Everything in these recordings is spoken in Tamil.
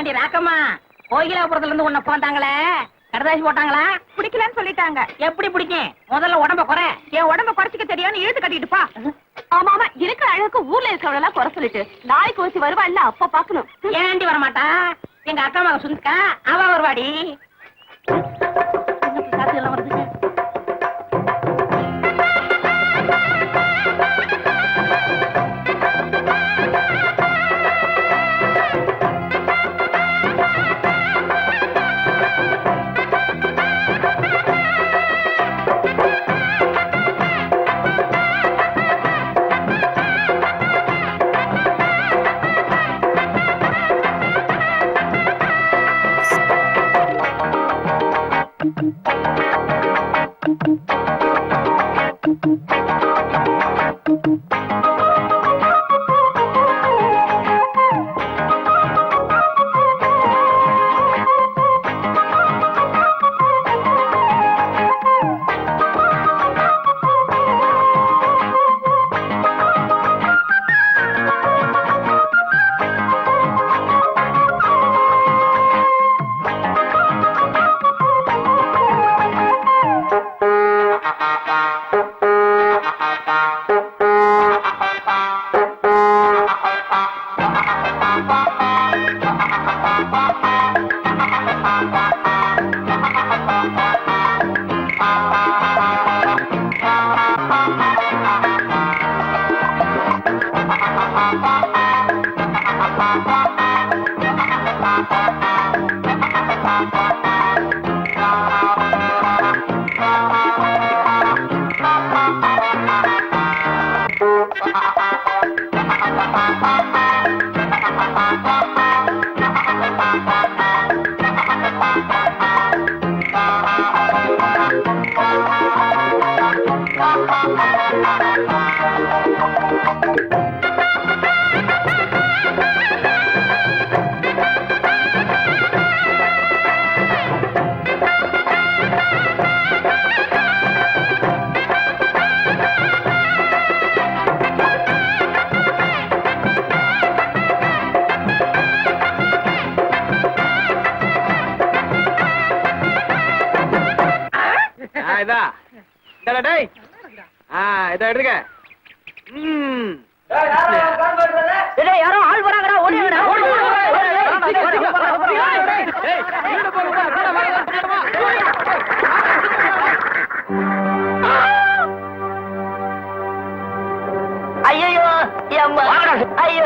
ஏண்டி ராக்கம்மா, கோயிலாபுரத்துல இருந்து உன்னை போந்தாங்களே, கடதாசி போட்டாங்களா? பிடிக்கலன்னு சொல்லிட்டாங்க. எப்படி பிடிக்கும்? முதல்ல உடம்ப குறை. என் உடம்ப குறைச்சிக்க தெரியான்னு இழுத்து கட்டிட்டு பா. ஆமா ஆமா, இருக்கிற அழகுக்கு ஊர்ல இருக்கிறவளெல்லாம் குறை சொல்லிட்டு நாளைக்கு வச்சு வருவா இல்ல, அப்ப பாக்கணும். ஏண்டி வரமாட்டா? எங்க அக்கா மக சுந்திக்கா, அவ வருவாடி. காசு எல்லாம் வருது. எடுத்துக்க. யாரோ ஆள் வராங்கடா, ஓடி ஐயோ ஐயோ,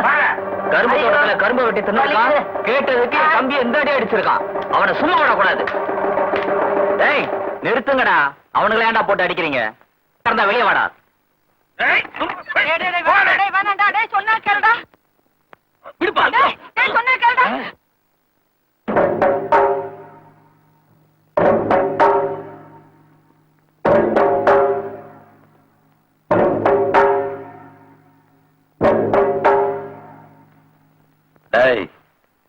கரும்பு தோட்டத்துல கரும்பு வெட்டி தின்னுருக்கான். கேட்டதுக்கு தம்பி எந்த அடி அடிச்சிருக்கான். அவனை சும்மா விடக்கூடாது. டேய் நிறுத்துங்கடா. அவனுங்களை ஏன்டா போட்டு அடிக்கிறீங்க? வெளியே வாடா. சொன்னா கேளுடா. சொன்னா கேளுடா.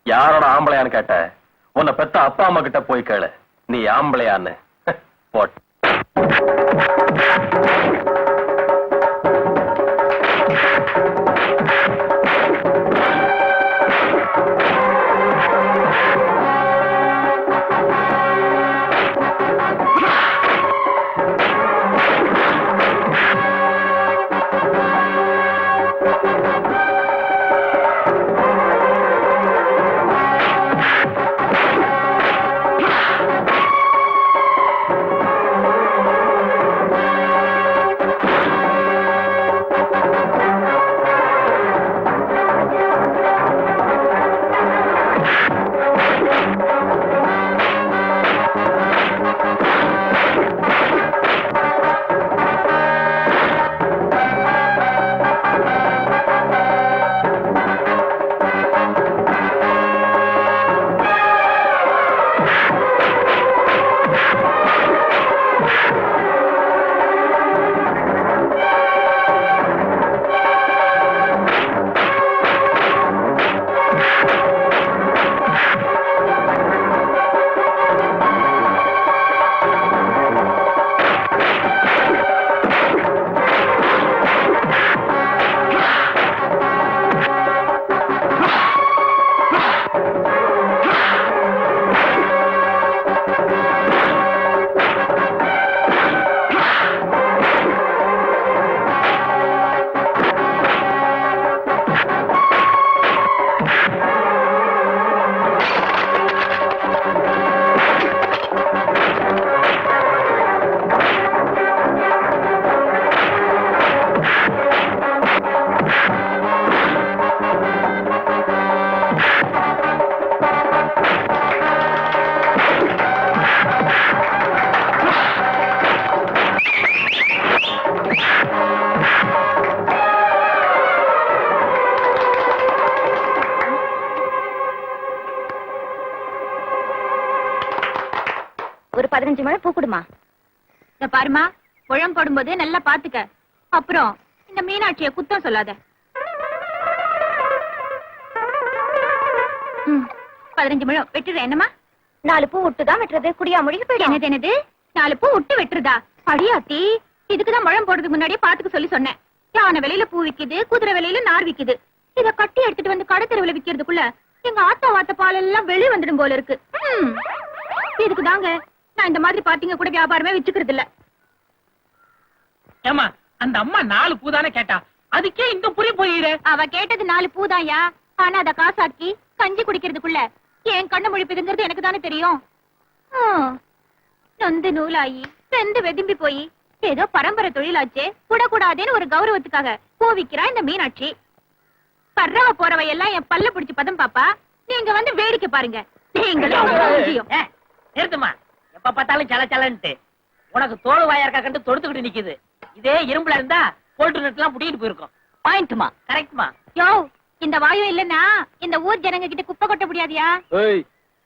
யாரோட ஆம்பளையான்னு கேட்ட? உன்னை பெத்த அப்பா அம்மா கிட்ட போய் கேளு, நீ ஆம்பளையான்னு. போட் ஒரு 15 முழம் பூ கொடுமா. இந்த பாருமா, முழம் போடும்போது நல்லா பாத்துக்க. அப்புறம் இந்த மீனாட்சிய குத்தம் சொல்லாத. 15 முழம் வெட்டுறேன். என்னமா 4 பூ விட்டுதான் வெட்டுறது? குடியா முடிக்க போயிடும். என்னது 4 பூ விட்டு வெட்டுறதா? அடியாத்தி, இதுக்குதான் முழம் போடுறதுக்கு முன்னாடியே பாத்துக்க சொல்லி சொன்னேன். யானை விலையில பூ விக்குது, குதிரை விலையில நார் விக்குது. இத கட்டி எடுத்துட்டு வந்து கடை தெருவுல விக்கிறதுக்குள்ள எங்க ஆத்தா வாத்த பால் எல்லாம் வெளிய வந்துடும் போல இருக்கு. இதுக்கு தாங்க நான் இந்த மாதிரி பாத்தீங்க கூட வியாபாரமே வச்சுக்கிறது இல்ல. ஏமா, அந்த அம்மா 4 பூ தானே கேட்டா, அதுக்கே இந்த புரி போயிரு. அவ கேட்டது 4 பூதாயா, ஆனா அத காசாக்கி கஞ்சி குடிக்கிறதுக்குள்ள என் கண்ணு முழிப்புதுங்கிறது எனக்கு தானே தெரியும். நொந்து நூலாயி செந்து வெதும்பி போய் ஏதோ பரம்பரை தொழிலாச்சே, கூடாதேன்னு ஒரு கௌரவத்துக்காக பூ விக்கிறா இந்த மீனாட்சி. பர்றவ போறவ எல்லாம் என் பல்ல பிடிச்சு பதம் பாப்பா. நீங்க வந்து வேடிக்கை பாருங்க. நிறுத்துமா, எப்ப பார்த்தாலும் சல சலன்ட்டு. உனக்கு தோல் வாயா இருக்கா கண்டு தொடுத்துக்கிட்டு நிக்குது. இதே இரும்புல இருந்தா போல்ட்டு நெட் எல்லாம் புடிக்கிட்டு போயிருக்கும். பாயிண்ட்மா, கரெக்ட்மா. யோ, இந்த வாயும் இல்லன்னா இந்த ஊர் ஜனங்க கிட்ட குப்பை கொட்ட முடியாதியா?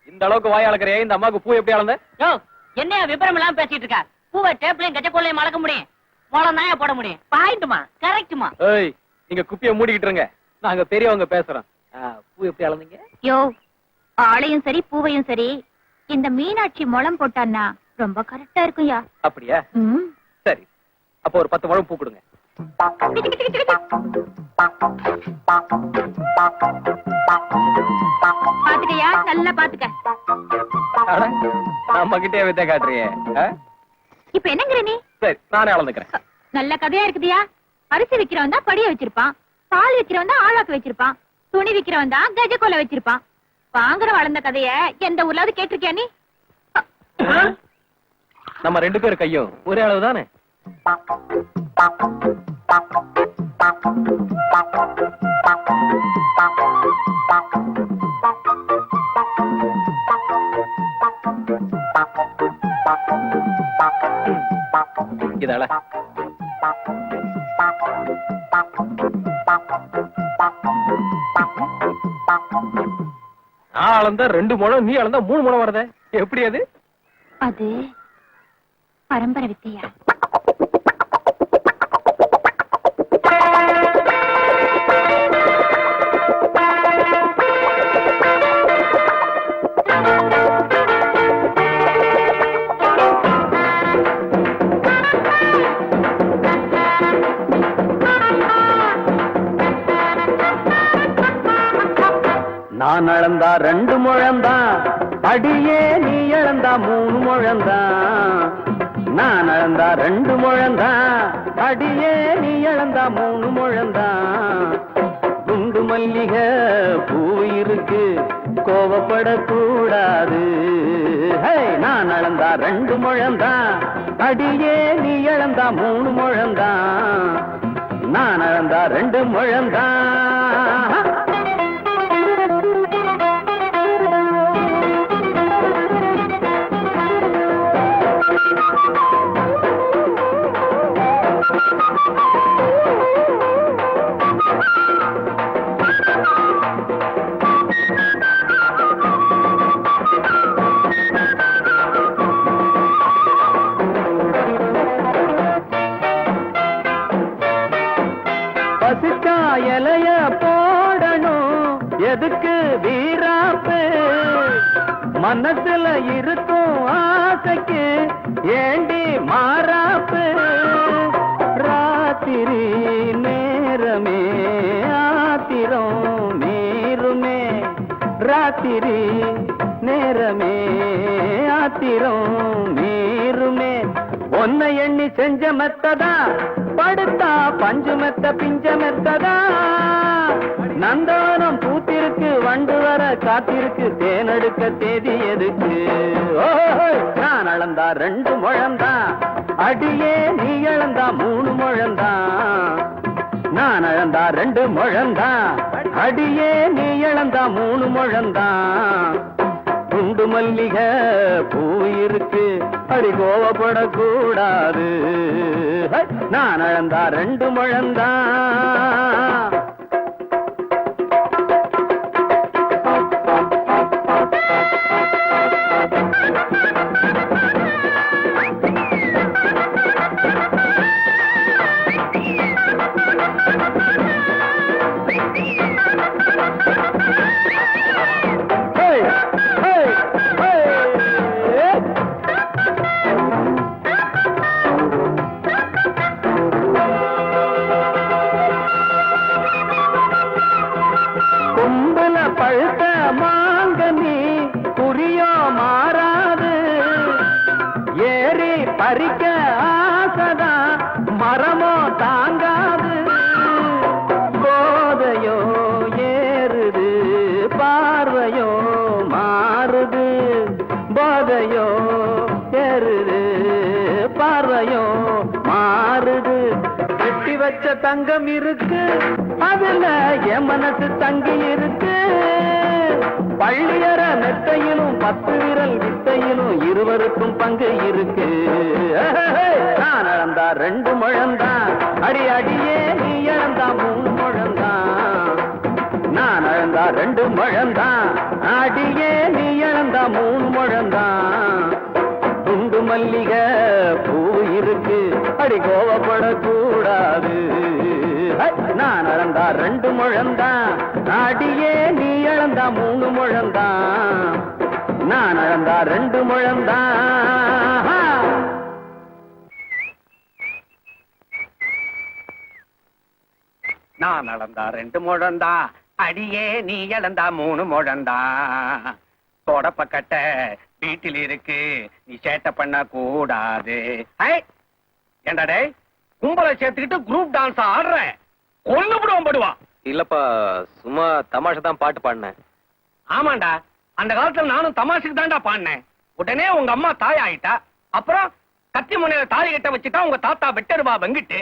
இந்த அளவுக்கு வாய் அளக்குறே, இந்த அம்மாக்கு பூ எப்படி அளந்த? யோ, என்ன விபரம் எல்லாம் பேசிட்டு இருக்கா? பூவை டேப்லயும் கஜக்கோலையும் அளக்க முடியும், மோளம் நாயா போட முடியும். பாயிண்ட்மா, கரெக்ட்மா. நீங்க குப்பிய மூடிக்கிட்டு இருங்க, நாங்க பெரியவங்க பேசுறோம். பூ எப்படி அளந்தீங்க? யோ, ஆளையும் சரி பூவையும் சரி இந்த மீனாட்சி முளம் போட்டான்னா ரொம்ப கரெக்டா இருக்கும்யா. அப்படியா? சரி, அப்ப ஒரு 10 முழம் பூ கொடுங்க. பாத்துக்கயா, நல்லா பாத்துக்க. நம்ம கிட்டே வித்த காட்டுறியே. இப்ப என்னங்கிற நீ? சரி, நானே அளந்துக்கிறேன். நல்ல கதையா இருக்குதியா. அரிசி விக்கிறவன் தான் படிய வச்சிருப்பான், பால் விக்கிறவன் தான் ஆளாக்கு வச்சிருப்பான், துணி விக்கிறவன் தான் கஜக்கோலை வச்சிருப்பான். வாங்குற வளர்ந்த கதைய எந்த ஊர்லாவது கேட்டிருக்கியா நீ? நம்ம 2 பேர் கையும் ஒரே அளவு தானே? இதால நான் அளந்த 2 முழம், நீ அளந்த 3 முழம் வருதே, எப்படி அது? அது பரம்பரை வித்தையா. நான் அளந்தா 2 முழம்தான், அடியே நீ அளந்தா 3 முழம்தான். நான் அளந்தா 2 முழம்தான், அடியே நீ அளந்தா 3 முழம்தான். குண்டு மல்லிகை பூ இருக்கு, கோவப்படக்கூடாது. நான் அளந்தா 2 முழம்தான், அடியே நீ அளந்தா 3 முழம்தான். நான் அளந்தா 2 முழம்தான். பசிச்சா இலைய போடணும், எதுக்கு வீராப்பு? மனசுல இருக்கும் ஆசைக்கு ஏண்டி மாறாப்பு? ராத்திரி நேரமே ஆத்திரம் மீறுமே, ராத்திரி நேரமே ஆத்திரம் மீறுமே. ஒன்னை எண்ணி செஞ்ச மெத்ததா, படுத்தா பஞ்சு மெத்த பிஞ்ச மெத்ததா. நந்தவனம் பூத்திருக்கு, வண்டு வர காத்திருக்கு, தேனெடுக்க தேதி எதுக்கு? நான் அளந்தா 2 முழம்தான், அடியே நீ அளந்தா 3 முழம்தான். நான் அளந்தா 2 முழம்தான், அடியே நீ அளந்தா 3 முழம்தான். குண்டு மல்லிகை பூ இருக்கு, அடி கோவப்படக்கூடாது. நான் அளந்தா 2 முழம்தான். மாங்கனி குறியோ மாறாது ஏறி பறிக்க ஆசைதான் மரமோ தாங்காது போதையோ ஏறுது பார்வையோ மாறுது போதையோ ஏறுது பார்வையோ மாறுது கட்டி வச்ச தங்கம் இருக்கு அதுல என் மனசு தங்கி இருக்கு பள்ளியற மெத்தையிலும் 10 விரல் வித்தையிலும் இருவருக்கும் பங்கு இருக்கு நான் இழந்தா 2 முழந்தான் அடி அடியே நீ இழந்தா 3 முழந்தான் நான் இழந்தா 2 முழந்தான் அடியே நீ இழந்தா 3 முழந்தான் துண்டு மல்லிகை பூ இருக்கு அடி கோவப்படக்கூடாது நான் இழந்தா 2 முழந்தான் அடியே நீ இழந்தா 3 முழந்தான் நான் இழந்தா 2 முழந்தான் நான் நடந்தா 2 முழந்தா அடியே நீ இழந்தா 3 முழந்தா தொடப்ப கட்ட வீட்டில் இருக்கு நீ சேட்டை பண்ண கூடாது ஏண்டாடே கும்பலை சேர்த்துக்கிட்டு குரூப் டான்ஸ் ஆடுற கொல்லுபடுவோம் படுவா இல்லப்பா சும்மா தமாஷா தான் பாட்டு பாடினேன். ஆமாண்டா அந்த காலத்துல நானும் தமாஷுக்கு தான்டா பாடினேன். உடனே உங்க அம்மா தாய் ஆயிட்டா. அப்புறம் கத்தி முனையில தாலி கட்ட வச்சுட்டா உங்க தாத்தா வெட்டருவா வெங்கிட்டு.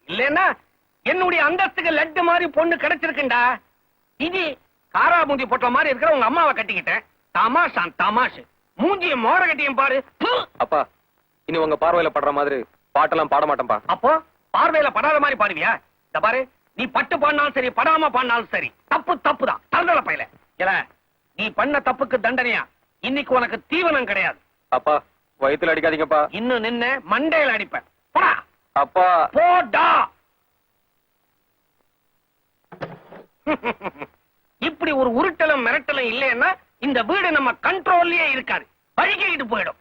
இல்லன்னா என்னுடைய அந்தஸ்துக்கு லட்டு மாதிரி பொண்ணு கிடைச்சிருக்குண்டா. இது காராபூந்தி போட்ட மாதிரி இருக்கிற உங்க அம்மாவை கட்டிக்கிட்டேன். தமாஷான் தமாஷு மூஞ்சிய மோர கட்டியும் பாரு. அப்பா இனி உங்க பார்வையில படுற மாதிரி பாட்டெல்லாம் பாட மாட்டேன்பா. அப்போ பார்வையில படாத மாதிரி பாடுவியா? இந்த பாரு நீ பட்டு பாடினாலும் சரி படாம பாடினாலும் சரி தப்பு தப்புதான். தந்தல பையல இல்ல நீ பண்ண தப்புக்கு தண்டனையா இன்னைக்கு உனக்கு தீவனம் கிடையாது. அப்பா வயித்துல அடிக்காதீங்கப்பா. இன்னும் நின்னு மண்டையில அடிப்பேன். போடா அப்பா போடா. இப்படி ஒரு உருட்டலும் மிரட்டலும் இல்லைன்னா இந்த வீடு நம்ம கண்ட்ரோல்லயே இருக்காது. வழிகிட்டு போயிடும்.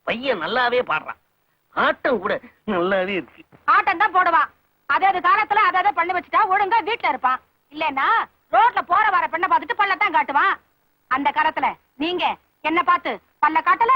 பையன் நல்லாவே பாடுறான். ஆட்டம் கூட நல்லாவே இருக்கு. ஆட்டம் தான் போடுவான். அதே காலத்துல அதை பண்ணி வச்சுட்டா ஒழுங்கா வீட்டுல இருப்பான். இல்லன்னா ரோட்ல போற வர பெண்ணை பார்த்துட்டு பல்லத்தான் காட்டுவான். அந்த காலத்துல நீங்க என்ன பார்த்து பல்ல காட்டல.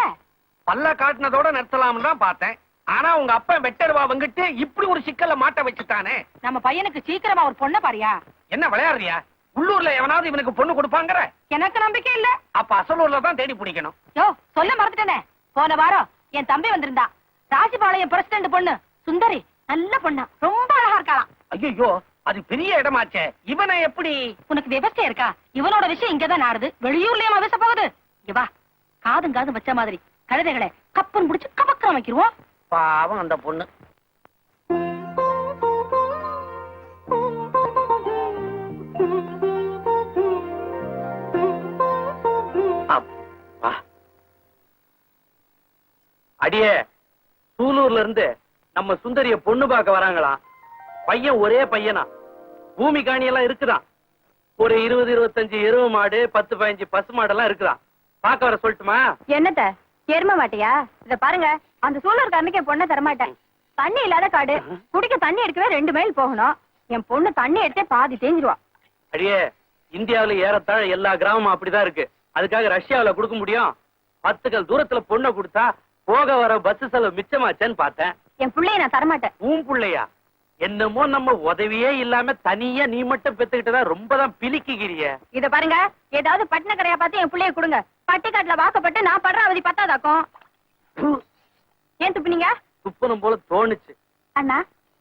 பல்ல காட்டினதோட நிறுத்தலாம்னு தான் பார்த்தேன். ஆனா உங்க அப்பா வெட்டருவா வந்துட்டு இப்படி ஒரு சிக்கல்ல மாட்ட வச்சுட்டானே. நம்ம பையனுக்கு சீக்கிரமா ஒரு பொண்ணை பாரியா. என்ன விளையாடுறியா? உள்ளூர்ல எவனாவது இவனுக்கு பொண்ணு கொடுப்பாங்கற? எனக்கு நம்பிக்கை இல்ல. அப்ப அசலூர்ல தான் தேடி பிடிக்கணும். யோ சொல்ல மறந்துட்டேனே. போன வாரம் என் தம்பி வந்திருந்தா. ராஜபாளையம் பிரசிடண்ட் பொண்ணு சுந்தரி. நல்ல பொண்ணு. ரொம்ப அழகா இருக்கலாம். ஐயோ அது பெரிய இடமாச்சே. இவனை எப்படி? உனக்கு விவசாயம் இருக்கா? இவனோட விஷயம் இங்கதான் நாடுது. வெளியூர்லயும் விவச போகுது. இங்க வா காதும் காதும் வச்ச மாதிரி கழுதைகளை கப்பன் முடிச்சு கபக்கம் வைக்கிறோம். பாவம் அந்த பொண்ணு. அடியே சூலூர்ல இருந்து நம்ம சுந்தரிய பொண்ணு பார்க்க வராங்களாம். பையன் ஒரே பையனா. பூமி காணி எல்லாம் இருக்குதான். ஒரு 20-25 எருவ மாடு 10-15 பசு மாடெல்லாம் இருக்குதான். பார்க்க வர சொல்லட்டுமா? என்னத்த எரும மாட்டியா? இத பாருங்க அந்த சூழல் கண்ணுக்கு என் பொண்ணை தரமாட்டேன். தண்ணி இல்லாத காடு. குடிக்க தண்ணி எடுக்கவே 2 மைல் போகணும். என் பொண்ணு தண்ணி எடுத்தே பாதி தேஞ்சிருவா. அடியே இந்தியாவில ஏறத்தாழ எல்லா கிராமமும் அப்படிதான் இருக்கு. அதுக்காக ரஷ்யாவில கொடுக்க முடியும்? 10 கல் தூரத்துல பொண்ணை கொடுத்தா போக வர பஸ் செலவு மிச்சமாச்சேன்னு பார்த்தேன். என் பிள்ளைய நான் தரமாட்டேன். உன் பிள்ளையா? என்னமோ நம்ம உதவியே இல்லாம தனியா நீ மட்டும் பெத்துக்கிட்டதா ரொம்பதான் பிலிக்குகிறிய. இத பாருங்க ஏதாவது பட்டின கரையா பார்த்து என் பிள்ளைய கொடுங்க. பட்டிக்காட்டுல வாக்கப்பட்டு நான் படுற அவதி பத்தாதாக்கும். ஏன் துப்பினீங்க? துப்பனும் போல தோணுச்சு. அண்ணா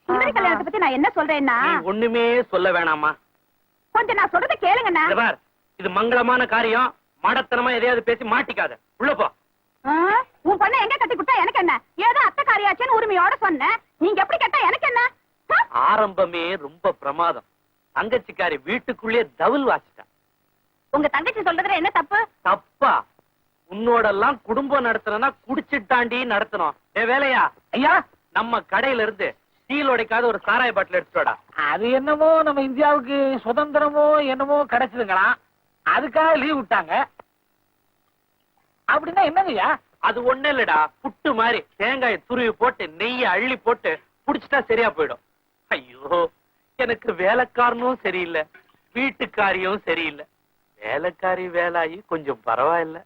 சுந்தரி கல்யாணத்தை பத்தி நான் என்ன சொல்றேன்னா நீ ஒண்ணுமே சொல்ல வேணாமா. கொஞ்சம் நான் சொல்றத கேளுங்கண்ணா. இத பார், இது மங்களமான காரியம். மடத்தனமா எதையாவது பேசி மாட்டிக்காத. உள்ள போ. உன் பொண்ணை எங்க கட்டி கொடுத்தா எனக்கு என்ன? ஏதோ அத்தை காரியாச்சுன்னு உரிமையோட சொன்னேன். நீங்க எப்படி கேட்டா எனக்கு என்ன? ஆரம்பமே ரொம்ப பிரமாதம். தங்கச்சிக்காரி வீட்டுக்குள்ளே தவில் வாசிட்டா. உங்க தங்கச்சி சொல்றதுல என்ன தப்பு? தப்பா? உன்னோடெல்லாம் குடும்பம் நடத்தணும்னா குடிச்சிட்டாண்டி நடத்தணும். வேலையா ஐயா நம்ம கடையில இருந்து ஸ்டீல் உடைக்காத ஒரு சாராய பாட்டில் எடுத்துடா. அது என்னமோ நம்ம இந்தியாவுக்கு சுதந்திரமோ என்னமோ கிடைச்சதுங்களாம். அதுக்காக லீவ் விட்டாங்க. அப்படின்னா என்னங்கய்யா? அது ஒண்ணு இல்லடா, புட்டு மாதிரி தேங்காய் துருவி போட்டு நெய்ய அள்ளி போட்டு புடிச்சிட்டா சரியா போயிடும். ஐயோ எனக்கு வேலைக்காரனும் சரியில்லை, வீட்டுக்காரியும் சரியில்லை. வேலைக்காரி வேலாயி கொஞ்சம் பரவாயில்ல.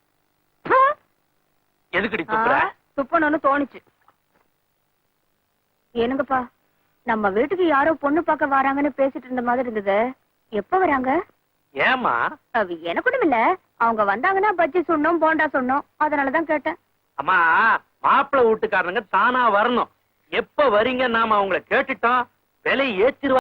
எதுக்குடி துப்புற? துப்பணும்னு தோணுச்சு. ஏனுங்கப்பா, நம்ம வீட்டுக்கு யாரோ பொண்ணு பார்க்க வராங்கன்னு பேசிட்டு இருந்த மாதிரி இருந்தது. எப்ப வராங்க? ஏமா? எனக்கு ஒண்ணும் இல்ல. அவங்க வந்தாங்கன்னா பஜ்ஜி சொன்னோம், போண்டா சொன்னோம், அதனாலதான் கேட்டேன். அம்மா, மாப்பிள்ளை வீட்டுக்காரனுங்க தானா வரணும். எப்ப வரீங்க நாம அவங்கள கேட்டுட்டோம், விலை ஏத்திருவா.